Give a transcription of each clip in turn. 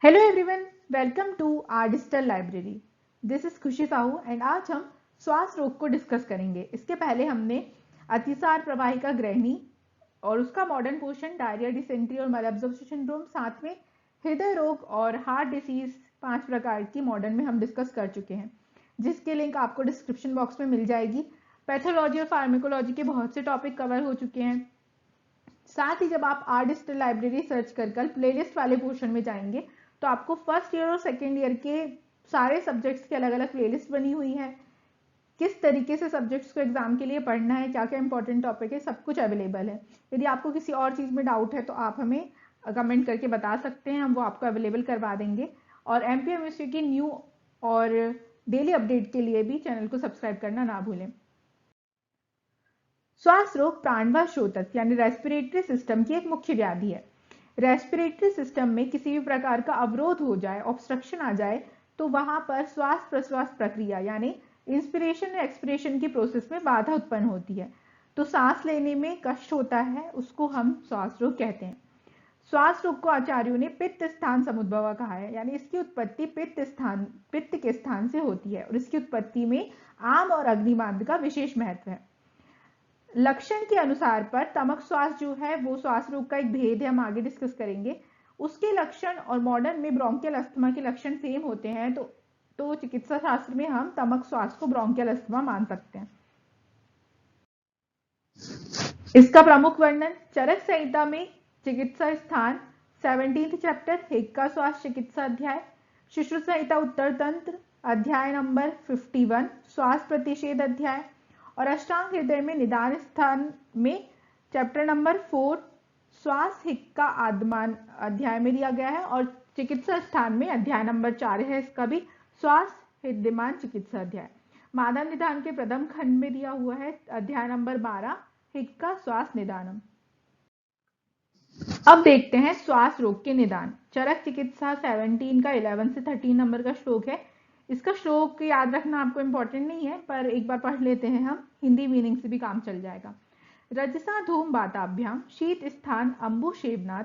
Hello everyone, welcome to our digital library. This is Khushi Sahu and आज हम श्वास रोग को डिस्कस करेंगे। इसके पहले हमने अतिसार प्रवाहिका ग्रहणी और उसका मॉडर्न पोर्शन डायरिया, डिसेंट्री और मलबजोब सिंड्रोम, साथ में हृदय रोग और हार्ट डिसीज 5 प्रकार की मॉडर्न में हम डिस्कस कर चुके हैं, जिसके लिंक आपको डिस्क्रिप्शन बॉक्स में मिल जाएगी। पैथोलॉजी और फार्मेकोलॉजी के बहुत से टॉपिक कवर हो चुके हैं। साथ ही जब आप आर डिजिटल लाइब्रेरी सर्च कर प्लेलिस्ट वाले पोर्शन में जाएंगे तो आपको फर्स्ट ईयर और सेकेंड ईयर के सारे सब्जेक्ट्स की अलग अलग प्लेलिस्ट बनी हुई है। किस तरीके से सब्जेक्ट्स को एग्जाम के लिए पढ़ना है, क्या क्या इंपॉर्टेंट टॉपिक है, सब कुछ अवेलेबल है। यदि आपको किसी और चीज में डाउट है तो आप हमें कमेंट करके बता सकते हैं, हम वो आपको अवेलेबल करवा देंगे। और एमपीएमएससी की न्यू और डेली अपडेट के लिए भी चैनल को सब्सक्राइब करना ना भूलें। श्वास रोग प्राणवायु स्रोतक यानी रेस्पिरेटरी सिस्टम की एक मुख्य व्याधि है। रेस्पिरेटरी सिस्टम में किसी भी प्रकार का अवरोध हो जाए, ऑब्स्ट्रक्शन आ जाए, तो वहां पर श्वास प्रश्वास प्रक्रिया यानी इंस्पिरेशन और एक्सपिरेशन की प्रोसेस में बाधा उत्पन्न होती है। तो सांस लेने में कष्ट होता है, उसको हम श्वास रोग कहते हैं। श्वास रोग को आचार्यों ने पित्त स्थान समुद्भव कहा है, यानी इसकी उत्पत्ति पित्त के स्थान से होती है और इसकी उत्पत्ति में आम और अग्निमांद का विशेष महत्व है। लक्षण के अनुसार पर तमक श्वास जो है वो श्वास रोग का एक भेद है, हम आगे डिस्कस करेंगे। उसके लक्षण और मॉडर्न में ब्रोंकियल अस्थमा के लक्षण सेम होते हैं, तो चिकित्सा शास्त्र में हम तमक श्वास को ब्रोंकियल अस्थमा मान सकते हैं। इसका प्रमुख वर्णन चरक संहिता में चिकित्सा स्थान 17th चैप्टर हिक्का श्वास चिकित्सा अध्याय, शुश्रुत संहिता उत्तर तंत्र अध्याय नंबर 51 श्वास प्रतिषेध अध्याय, और अष्टांग हृदय में निदान स्थान में चैप्टर नंबर 4 श्वास हिक्का आदमान अध्याय में दिया गया है, और चिकित्सा स्थान में अध्याय नंबर 4 है, इसका भी श्वास हृदयमान चिकित्सा अध्याय। मानव निदान के प्रथम खंड में दिया हुआ है अध्याय नंबर 12 हिक्का श्वास निदानम। अब देखते हैं श्वास रोग के निदान। चरक चिकित्सा 17 का 11 से 13 नंबर का श्लोक है। इसका श्लोक याद रखना आपको इंपॉर्टेंट नहीं है, पर एक बार पढ़ लेते हैं हम, हिंदी मीनिंग से भी काम चल जाएगा। रजसा धूम बाताभ्याम शीत स्थान अंबु शेवनाथ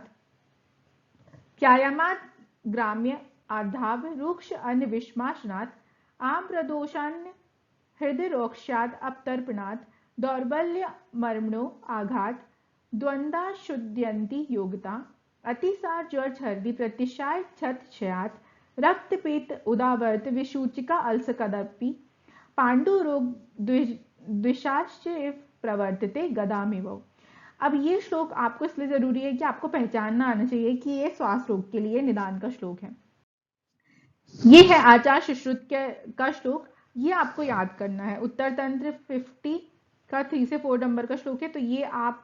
व्यायामात ग्राम्य आर्धाव रूक्ष अन्न विषमाशनाथ आम प्रदोषान्य हृदय रोक्षाद अपतर्पणात् दौर्बल्य मर्मणो आघात द्वंद्वा शुद्ध्यंती योगता अतिसार जड़ छर्दी प्रतिशाय छत क्षयात रक्तपीत उदावर्त विसूचिका अलसकदपि पांडु रोग द्विषाश्चैव प्रवर्तते गदामिव। अब ये श्लोक आपको इसलिए जरूरी है कि आपको पहचानना आना चाहिए कि ये श्वास रोग के लिए निदान का श्लोक है। ये है आचार सुश्रुत का श्लोक, ये आपको याद करना है। उत्तर तंत्र 50 का 3 से 4 नंबर का श्लोक है, तो ये आप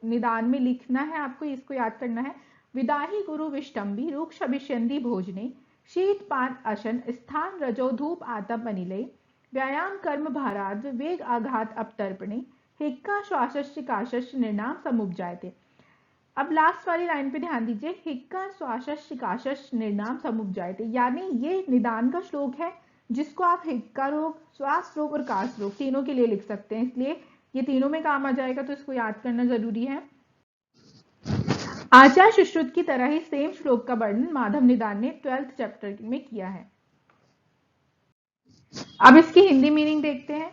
निदान में लिखना है, आपको इसको याद करना है। विदाही गुरु विष्टंबी रूक्ष अभिष्यंदी भोजने शीत पान अशन स्थान रजो धूप आतप अनिलय व्यायाम कर्म भाराद्व वेग आघात अपतर्पणे हिक्का श्वासश्च काशश्च निर्नाम समुपजायते। अब लास्ट वाली लाइन पे ध्यान दीजिए, हिक्का श्वासश्च काशश्च निर्नाम समुपजायते, यानी ये निदान का श्लोक है जिसको आप हिक्का रोग, श्वास रोग और काश रोग तीनों के लिए लिख सकते हैं, इसलिए ये तीनों में काम आ जाएगा, तो इसको याद करना जरूरी है। आचार्य सुश्रुत की तरह ही सेम श्लोक का वर्णन माधव निदान ने 12th चैप्टर में किया है। अब इसकी हिंदी मीनिंग देखते हैं।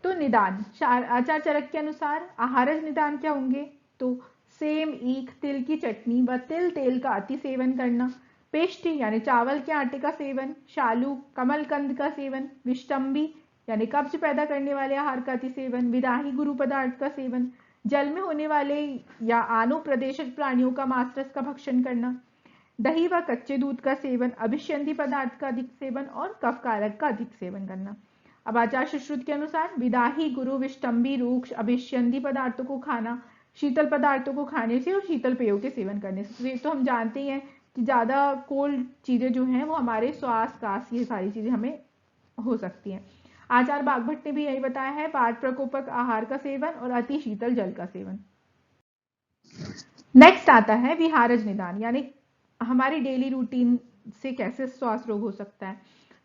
तो निदान आचार्य चरक के अनुसार आहारज निदान क्या होंगे, तो सेम, ईख, तिल की चटनी व तिल तेल का अति सेवन करना, पेष्टि यानी चावल के आटे का सेवन, शालू कमलकंद का सेवन, विष्टंबी यानी कब्ज पैदा करने वाले आहार का अति सेवन, विदाही गुरु पदार्थ का सेवन, जल में होने वाले या आनु प्रदेशक प्राणियों का मांस रस का भक्षण करना, दही व कच्चे दूध का सेवन, अभिष्यंदी पदार्थ का अधिक सेवन और कफ कारक का अधिक सेवन करना। अब आचार्य सुश्रुत के अनुसार विदाही गुरु विष्टंबी रूक्ष अभिष्यंदी पदार्थों को खाना, शीतल पदार्थों को खाने से और शीतल पेयों के सेवन करने से। तो हम जानते हैं कि ज्यादा कोल्ड चीजें जो हैं वो हमारे श्वास काश ये सारी चीजें हमें हो सकती हैं। आचार्य बागभट्ट ने भी यही बताया है, वात प्रकोपक आहार का सेवन और अति शीतल जल का सेवन। नेक्स्ट आता है विहारज निदान, यानी हमारी डेली रूटीन से कैसे श्वास रोग हो सकता है।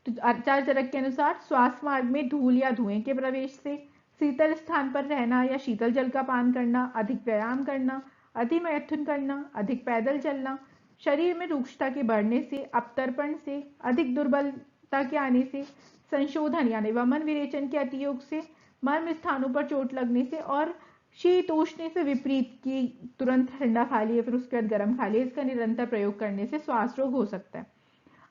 तो आचार्य चरक के अनुसार श्वास मार्ग में धूल या धुएं के प्रवेश से, शीतल स्थान पर रहना या शीतल जल का पान करना, अधिक व्यायाम करना, अति मैथुन करना, अधिक पैदल चलना, शरीर में रूक्षता के बढ़ने से, अपतर्पण से, अधिक दुर्बलता के आने से, संशोधन यानी वमन विरेचन के अतियोग से, मर्म स्थानों पर चोट लगने से और शीतोष्ण से विपरीत की तुरंत ठंडा खा लिया फिर उसके बाद गर्म खा लिया, इसका निरंतर प्रयोग करने से श्वास रोग हो सकता है।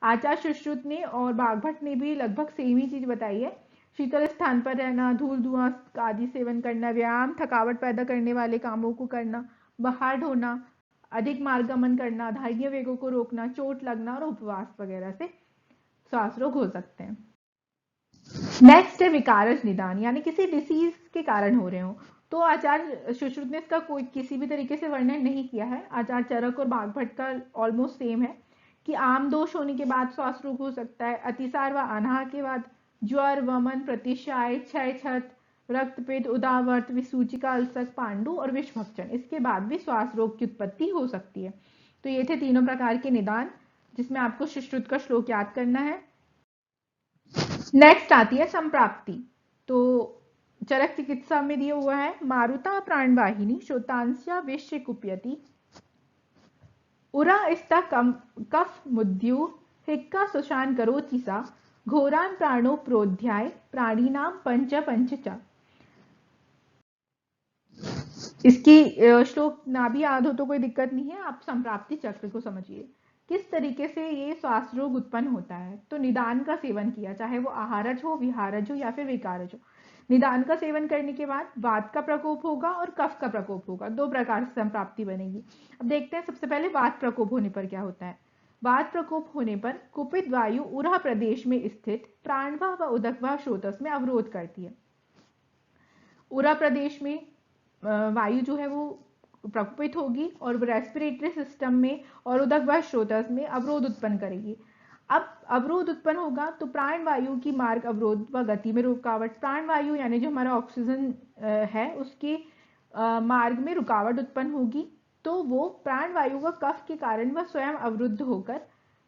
आचार्य सुश्रुत ने और बागभट्ट ने भी लगभग सेम ही चीज बताई है। शीतल स्थान पर रहना, धूल धुआं आदि सेवन करना, व्यायाम, थकावट पैदा करने वाले कामों को करना, बाहर ढोना, अधिक मार्गमन करना, धार्मिक वेगों को रोकना, चोट लगना और उपवास वगैरह से श्वास रोग हो सकते हैं। नेक्स्ट है विकारज निदान, यानी किसी डिसीज के कारण हो रहे हो। तो आचार्य सुश्रुत ने इसका कोई किसी भी तरीके से वर्णन नहीं किया है। आचार्य चरक और बागभट्ट का ऑलमोस्ट सेम है कि आम दोष होने के बाद श्वास रोग हो सकता है, अतिसार व अनाहार के बाद, ज्वर, वमन, प्रतिशाय, क्षय, छत, रक्तपित्त, उदावर्त, विसूचिका, अल्सर, पांडु और विषभक्षण, इसके बाद भी श्वास रोग की उत्पत्ति हो सकती है। तो ये थे तीनों प्रकार के निदान जिसमें आपको सुश्रुत का श्लोक याद करना है। नेक्स्ट आती है संप्राप्ति। तो चरक चिकित्सा में दिया हुआ है, मारुता प्राणवाहिनी श्रोतांस्या विश्य कुप्यति, उरा स्ता कफ मुद्यु हिक्का सुशान करोति सा, घोरान प्राणो प्रोध्याय प्राणीनाम पंच पंच च। इसकी श्लोक ना भी याद हो तो कोई दिक्कत नहीं है, आप संप्राप्ति चक्र को समझिए। किस तरीके से ये श्वास रोग उत्पन्न होता है। तो निदान का सेवन किया, चाहे वो आहारज हो, विहारज हो या फिर विकारज हो। निदान का सेवन करने के बाद वात का प्रकोप होगा और कफ का प्रकोप होगा, दो प्रकार से संप्राप्ति बनेगी। अब देखते हैं सबसे पहले वात प्रकोप होने पर क्या होता है। वात प्रकोप होने पर कुपित वायु उरा प्रदेश में स्थित प्राणवाह व उदकवाह स्रोतस में अवरोध करती है। उरा प्रदेश में वायु जो है वो प्रकोपित होगी और रेस्पिरेटरी सिस्टम में और उदकवाह स्रोतस में अवरोध उत्पन्न करेगी। अब अवरोध उत्पन्न होगा तो प्राण वायु की मार्ग अवरोध व गति में रुकावट, प्राण वायु यानी जो हमारा ऑक्सीजन है उसके मार्ग में रुकावट उत्पन्न होगी, तो वो प्राण वायु व कफ के कारण वह स्वयं अवरुद्ध होकर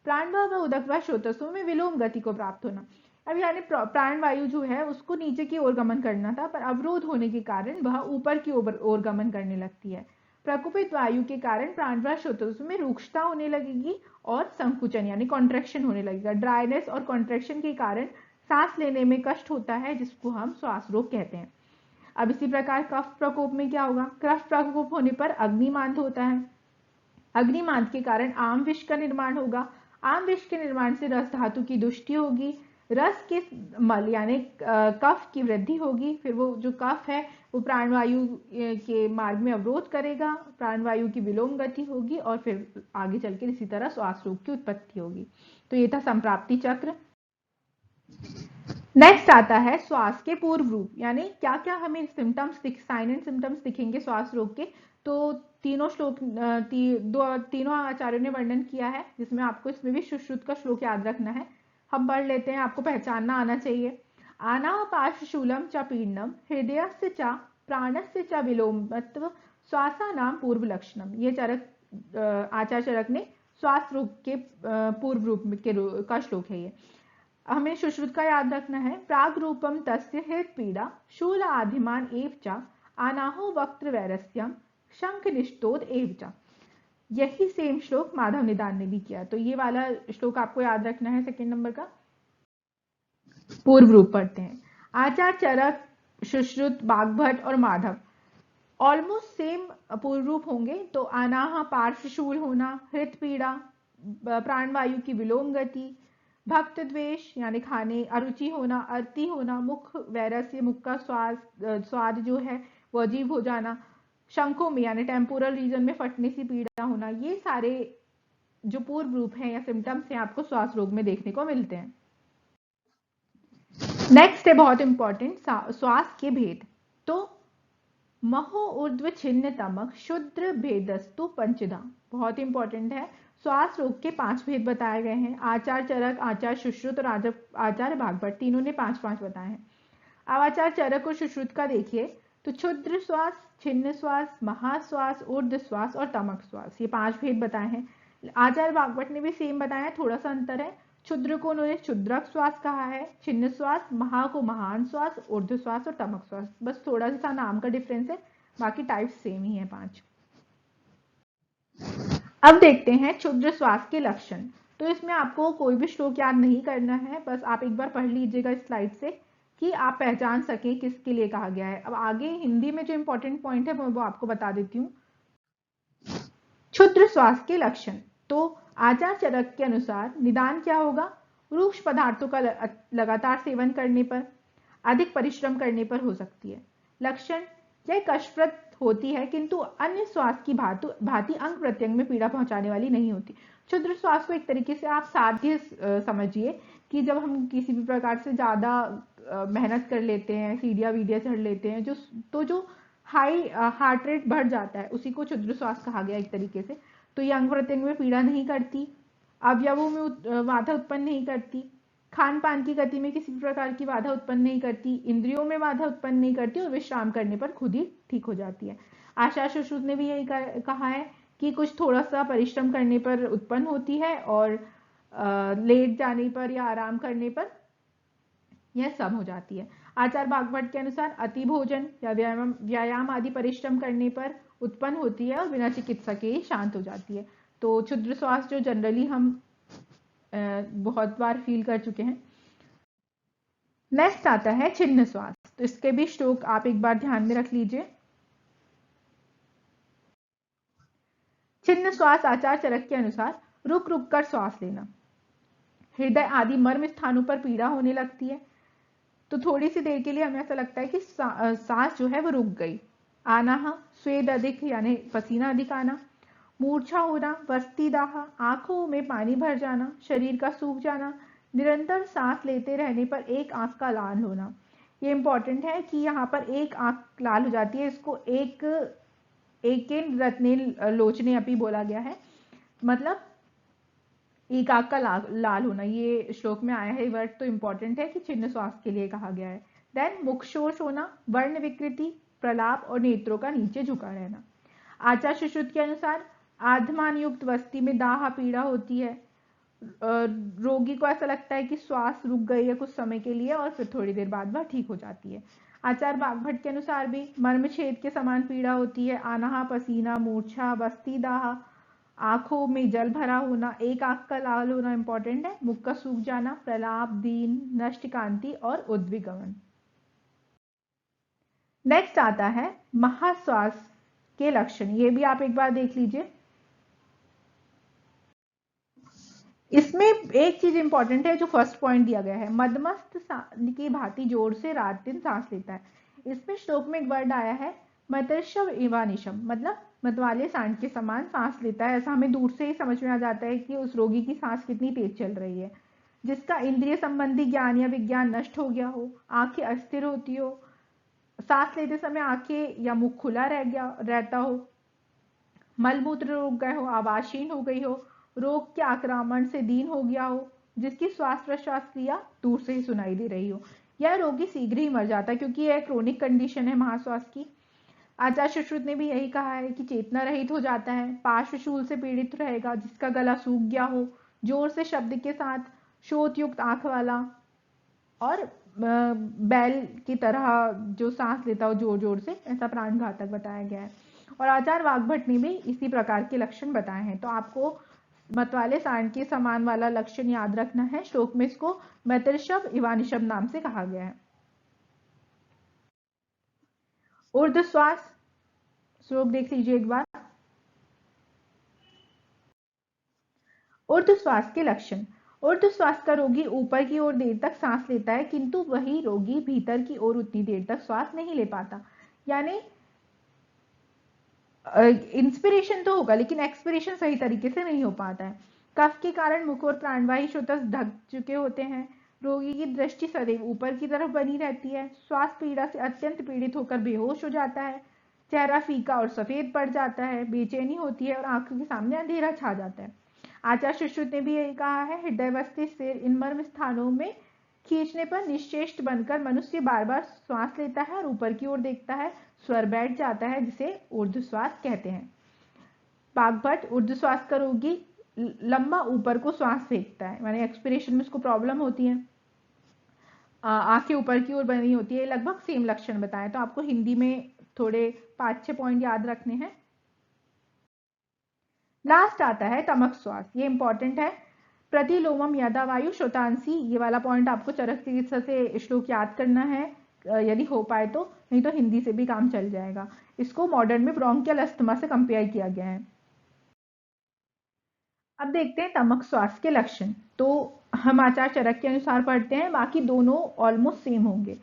प्राणवाह व उदकवाह स्रोतसों में विलोम गति को प्राप्त होना। अब यानी प्राण वायु जो है उसको नीचे की ओर गमन करना था, पर अवरोध होने के कारण वह ऊपर की ओर गमन करने लगती है। प्रकोपित वायु के कारण प्राणवाह स्रोतसों में रूक्षता होने लगेगी और संकुचन यानी कॉन्ट्रैक्शन होने लगेगा। ड्राइनेस और कॉन्ट्रैक्शन के कारण सांस लेने में कष्ट होता है, जिसको हम श्वास रोग कहते हैं। अब इसी प्रकार कफ प्रकोप में क्या होगा। कफ प्रकोप होने पर अग्निमांद होता है। अग्निमांद के कारण आम विष का निर्माण होगा। आम विष के निर्माण से रस धातु की दुष्टि होगी, रस के मल यानी कफ की वृद्धि होगी। फिर वो जो कफ है वो प्राणवायु के मार्ग में अवरोध करेगा, प्राणवायु की विलोम गति होगी और फिर आगे चलकर इसी तरह श्वास रोग की उत्पत्ति होगी। तो ये था संप्राप्ति चक्र। नेक्स्ट आता है श्वास के पूर्व रूप, यानी क्या क्या हमें सिम्टम्स साइन एंड सिम्टम्स दिखेंगे श्वास रोग के। तो तीनों श्लोक तीनों आचार्यों ने वर्णन किया है, जिसमें आपको इसमें भी सुश्रुत का श्लोक याद रखना है। हम पढ़ लेते हैं, आपको पहचानना आना चाहिए। आनापार्श्वशूलम च पीडनम हृदयस्य च प्राणस्य च विलोमत्व श्वासानाम पूर्व लक्षणम। ये चरक आचार्य चरक ने श्वास रोग के पूर्व रूप का श्लोक है ये। हमें सुश्रुत का याद रखना है। प्राग रूपम तस्य हृद पीड़ा शूल आधिमान एव च आनाहो वक्त्र वैरस्यम शंख निष्ठोद एव च। यही सेम श्लोक माधव निदान ने भी किया। तो ये वाला श्लोक आपको याद रखना है। सेकंड नंबर का पूर्व रूप पढ़ते हैं। आचार्य चरक, सुश्रुत, बागभट्ट और माधव ऑलमोस्ट सेम पूर्व रूप होंगे। तो अनाह पार्श्वशूल होना, हृत पीड़ा, प्राणवायु की विलोम गति, भक्त द्वेष यानी खाने अरुचि होना, अति होना, मुख वैरस्य मुख का स्वाद जो है वो अजीब हो जाना, शंखों में यानी टेम्पोरल रीजन में फटने सी पीड़ा होना, ये सारे जो पूर्व रूप हैं या सिम्टम्स हैं आपको श्वास रोग में देखने को मिलते हैं। नेक्स्ट है बहुत इंपॉर्टेंट श्वास के भेद। तो महो ऊर्ध्व छिन्न तमक शुद्र भेदस्तु पंचधा, बहुत इंपॉर्टेंट है। श्वास रोग के 5 भेद बताए गए हैं। आचार्य चरक, आचार्य सुश्रुत और आचार्य बागभट्ट तीनों ने 5-5 बताए हैं। अब आचार्य चरक और सुश्रुत का देखिए तो क्षुद्र श्वास, छिन्न श्वास, महाश्वास, ऊर्ध्व श्वास और तमक श्वास, ये 5 भेद बताए हैं। आचार्य बागभट्ट ने भी सेम बताया, थोड़ा सा अंतर है। क्षुद्र को उन्होंने क्षुद्रक श्वास कहा है, छिन्न श्वास, महा को महान श्वास, ऊर्ध्व श्वास और तमक श्वास, बस थोड़ा सा नाम का डिफरेंस है, बाकी टाइप्स सेम ही है 5। अब देखते हैं क्षुद्र श्वास के लक्षण। तो इसमें आपको कोई भी श्लोक याद नहीं करना है, बस आप एक बार पढ़ लीजिएगा इस स्लाइड से कि आप पहचान सकें किसके लिए कहा गया है। अब आगे हिंदी में जो इंपॉर्टेंट पॉइंट है वो आपको बता देती हूँ। क्षुद्र श्वास के लक्षण, तो आचार चरक के अनुसार निदान क्या होगा? रूक्ष पदार्थों का लगातार सेवन करने पर, अधिक परिश्रम करने पर हो सकती है। लक्षण, यह कष्टप्रद होती है किंतु अन्य श्वास की भांति अंग प्रत्यंग में पीड़ा पहुंचाने वाली नहीं होती। क्षुद्र श्वास को एक तरीके से आप साध्य समझिए कि जब हम किसी भी प्रकार से ज्यादा मेहनत कर लेते हैं, सीढ़ियां वीडिया चढ़ लेते हैं, जो हाई हार्ट रेट बढ़ जाता है, उसी को क्षुद्र श्वास कहा गया एक तरीके से। तो ये अंग प्रत्यंग में पीड़ा नहीं करती, अवयवों में बाधा उत्पन्न नहीं करती, खान पान की गति में किसी भी प्रकार की बाधा उत्पन्न नहीं करती, इंद्रियों में बाधा उत्पन्न नहीं करती और विश्राम करने पर खुद ही ठीक हो जाती है। आशा सुश्रुत ने भी यही कहा है कि कुछ थोड़ा सा परिश्रम करने पर उत्पन्न होती है और लेट जाने पर या आराम करने पर यह सब हो जाती है। आचार बागभट्ट के अनुसार अति भोजन या व्यायाम आदि परिश्रम करने पर उत्पन्न होती है और बिना चिकित्सा के शांत हो जाती है। तो क्षुद्र श्वास जो जनरली हम बहुत बार फील कर चुके हैं। नेक्स्ट आता है छिन्न श्वास। तो इसके भी श्लोक आप एक बार ध्यान में रख लीजिए। छिन्न श्वास आचार चरक के अनुसार रुक रुक कर श्वास लेना। हृदय आदि मर्म स्थानों पर पीड़ा होने लगती है तो थोड़ी सी देर के लिए हमें ऐसा लगता है कि सांस जो है वो रुक गई। आनाह, स्वेद अधिक यानी पसीना अधिक आना, मूर्छा होना, वस्ती दाह, आंखों में पानी भर जाना, शरीर का सूख जाना, निरंतर सांस लेते रहने पर एक आंख का लाल होना। ये इंपॉर्टेंट है कि यहाँ पर एक आंख लाल हो जाती है, इसको एक रत्ने लोचने अपी बोला गया है, मतलब एक आंख का लाल होना। ये श्लोक में आया है वर्ड, तो इंपॉर्टेंट है कि छिन्न श्वास के लिए कहा गया है। देन मुखशोष होना, वर्ण विकृति, प्रलाप और नेत्रों का नीचे झुका रहना। आचार सुश्रुत के अनुसार आधमान युक्त वस्ती में दाह पीड़ा होती है। रोगी को ऐसा लगता है कि श्वास रुक गई है कुछ समय के लिए और फिर थोड़ी देर बाद वह ठीक हो जाती है। आचार बागभट्ट के अनुसार भी मर्म छेद के समान पीड़ा होती है। आनाहा, पसीना, मूर्छा, वस्ती दाह, आंखों में जल भरा होना, एक आंख का लाल होना इंपॉर्टेंट है, मुख का सूख जाना, प्रलाप, दीन, नष्ट कांति और उद्विगमन। नेक्स्ट आता है महाश्वास के लक्षण। ये भी आप एक बार देख लीजिए। इसमें एक चीज इंपॉर्टेंट है जो फर्स्ट पॉइंट दिया गया है, मदमस्त की भांति जोर से रात दिन सांस लेता है। इसमें श्लोक में एक वर्ड आया है मतर्षव इवानिशम, मतलब मतवाले सांड के समान सांस लेता है। ऐसा हमें दूर से ही समझ में आ जाता है कि उस रोगी की सांस कितनी तेज चल रही है। जिसका इंद्रिय संबंधी ज्ञान या विज्ञान नष्ट हो गया हो, आंखें अस्थिर होती हो, सांस लेते समय आंखें या मुख खुला रहता हो, मलमूत्र रुक गए हो, आवाजहीन हो गई हो, रोग के आक्रमण से दीन हो गया हो, जिसकी श्वास प्रश्वास क्रिया दूर से ही सुनाई दे रही हो, यह रोगी शीघ्र ही मर जाता है क्योंकि यह क्रोनिक कंडीशन है महाश्वास की। आचार्य सुश्रुत ने भी यही कहा है कि चेतना रहित हो जाता है, पार्श्वशूल से पीड़ित रहेगा, जिसका गला सूख गया हो, जोर से शब्द के साथ, शोथ युक्त आंख वाला और बैल की तरह जो सांस लेता हो जोर जोर से, ऐसा प्राणघातक बताया गया है। और आचार्य वाग्भट ने भी इसी प्रकार के लक्षण बताए हैं। तो आपको मतवाले सांड के समान वाला लक्षण याद रखना है। श्लोक में इसको मतर्षव इवानिशव नाम से कहा गया है। ऊर्ध्वश्वास श्लोक देख लीजिए एक बार। ऊर्ध्वश्वास के लक्षण। ऊर्ध्वश्वास का रोगी ऊपर की ओर देर तक सांस लेता है किंतु वही रोगी भीतर की ओर उतनी देर तक श्वास नहीं ले पाता। यानी इंस्पिरेशन तो होगा लेकिन एक्सपिरेशन सही तरीके से नहीं हो पाता है। कफ के कारण मुख और प्राणवायु स्रोतस ढक चुके होते हैं। रोगी की दृष्टि सदैव ऊपर की तरफ बनी रहती है। श्वास पीड़ा से अत्यंत पीड़ित होकर बेहोश हो जाता है। चेहरा फीका और सफेद पड़ जाता है, बेचैनी होती है और आंखों के सामने अंधेरा छा जाता है। आचार्य सुश्रुत ने भी यही कहा है, हृदय वस्ती सिर इन मर्म स्थानों में खींचने पर निश्चेष्ट बनकर मनुष्य बार बार श्वास लेता है और ऊपर की ओर देखता है, स्वर बैठ जाता है, जिसे ऊर्ध्वश्वास कहते हैं। बागभट्ट, ऊर्ध्वश्वास का रोगी लंबा ऊपर को श्वास फेंकता है, माने एक्सपिरेशन में उसको प्रॉब्लम होती है, आंखें ऊपर की ओर बनी होती है, लगभग सेम लक्षण बताएं। तो आपको हिंदी में थोड़े 5-6 पॉइंट याद रखने हैं। लास्ट आता है तमक श्वास, ये इंपॉर्टेंट है। प्रतिलोमम यदावायु श्रोतांसी, ये वाला पॉइंट आपको चरक चिकित्सा से श्लोक याद करना है यदि हो पाए तो, नहीं तो हिंदी से भी काम चल जाएगा। इसको मॉडर्न में ब्रोंकियल अस्थमा से कंपेयर किया गया है। अब देखते हैं तमक श्वास के लक्षण। तो हम आचार्य चरक के अनुसार पढ़ते हैं, बाकी दोनों ऑलमोस्ट सेम होंगे।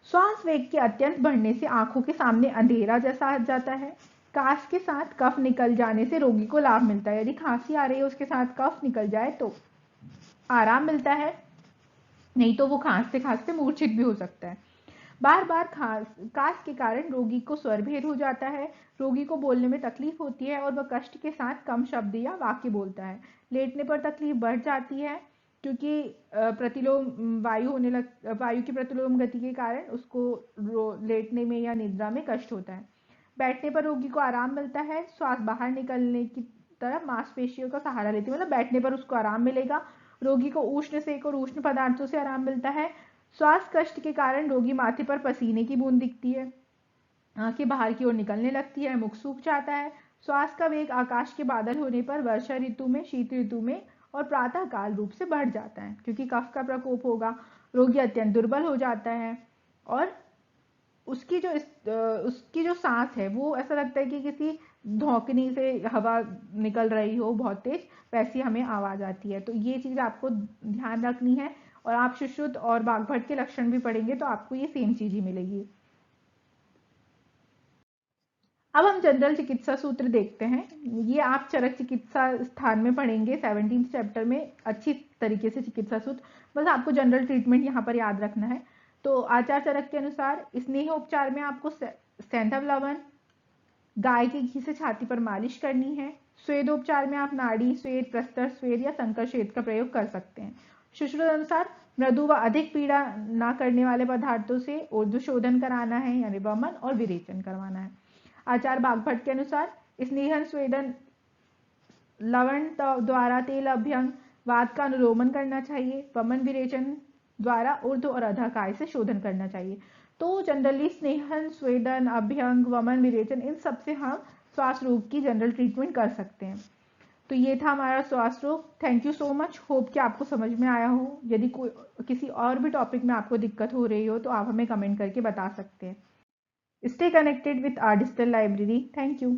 श्वास वेग के अत्यंत बढ़ने से आंखों के सामने अंधेरा जैसा आ जाता है। काश के साथ कफ निकल जाने से रोगी को लाभ मिलता है, यदि खांसी आ रही है उसके साथ कफ निकल जाए तो आराम मिलता है, नहीं तो वो खांसते खांसते मूर्छित भी हो सकता है। बार बार काश के कारण रोगी को स्वर भेद हो जाता है, रोगी को बोलने में तकलीफ होती है और वह कष्ट के साथ कम शब्द या वाक्य बोलता है। लेटने पर तकलीफ बढ़ जाती है, क्योंकि प्रतिलोम वायु की प्रतिलोम गति के कारण उसको लेटने में या निद्रा में कष्ट होता है। बैठने पर रोगी को आराम मिलता है, श्वास बाहर निकलने की तरफ मांसपेशियों का सहारा लेती है, मतलब बैठने पर उसको आराम मिलेगा। रोगी को उष्ण सेक और उष्ण पदार्थों से आराम मिलता है। श्वास कष्ट के कारण रोगी माथे पर पसीने की बूंद दिखती है, आंखें बाहर की ओर निकलने लगती है, मुख सूख जाता है। श्वास का वेग आकाश के बादल होने पर वर्षा ऋतु में, शीत ऋतु में और प्रातः काल रूप से बढ़ जाता है, क्योंकि कफ का प्रकोप होगा। रोगी अत्यंत दुर्बल हो जाता है और उसकी जो सांस है वो ऐसा लगता है कि किसी धौकनी से हवा निकल रही हो बहुत तेज, वैसी हमें आवाज आती है। तो ये चीज आपको ध्यान रखनी है, और आप सुश्रुत और बागभट के लक्षण भी पढ़ेंगे तो आपको ये सेम चीज ही मिलेगी। अब हम जनरल चिकित्सा सूत्र देखते हैं। ये आप चरक चिकित्सा स्थान में पढ़ेंगे 17 चैप्टर में अच्छी तरीके से चिकित्सा सूत्र, बस आपको जनरल ट्रीटमेंट यहाँ पर याद रखना है। तो आचार चरक के अनुसार स्नेह उपचार में आपको सैंधव लवण गाय के घी से छाती पर मालिश करनी है। स्वेदोपचार में आप नाड़ी स्वेद, प्रस्तर स्वेद या संकर स्वेद का प्रयोग कर सकते हैं। सुश्रुत अनुसार मृदु व अधिक पीड़ा न करने वाले पदार्थों से ऊर्ध्व शोधन कराना है, यानी वमन और विरेचन करवाना है। आचार्य बागभट्ट के अनुसार स्नेहन स्वेदन लवण द्वारा तेल अभ्यंग वात का अनुलोमन करना चाहिए। वमन विरेचन द्वारा ऊर्ध्व और अधःकाय से शोधन करना चाहिए। तो जनरली स्नेहन स्वेदन अभ्यंग वमन विरेचन, इन सब से हम श्वास रोग की जनरल ट्रीटमेंट कर सकते हैं। तो ये था हमारा श्वास रोग। Thank you so much, hope कि आपको समझ में आया हो। यदि कोई किसी और भी टॉपिक में आपको दिक्कत हो रही हो तो आप हमें कमेंट करके बता सकते हैं। Stay connected with our digital library. Thank you.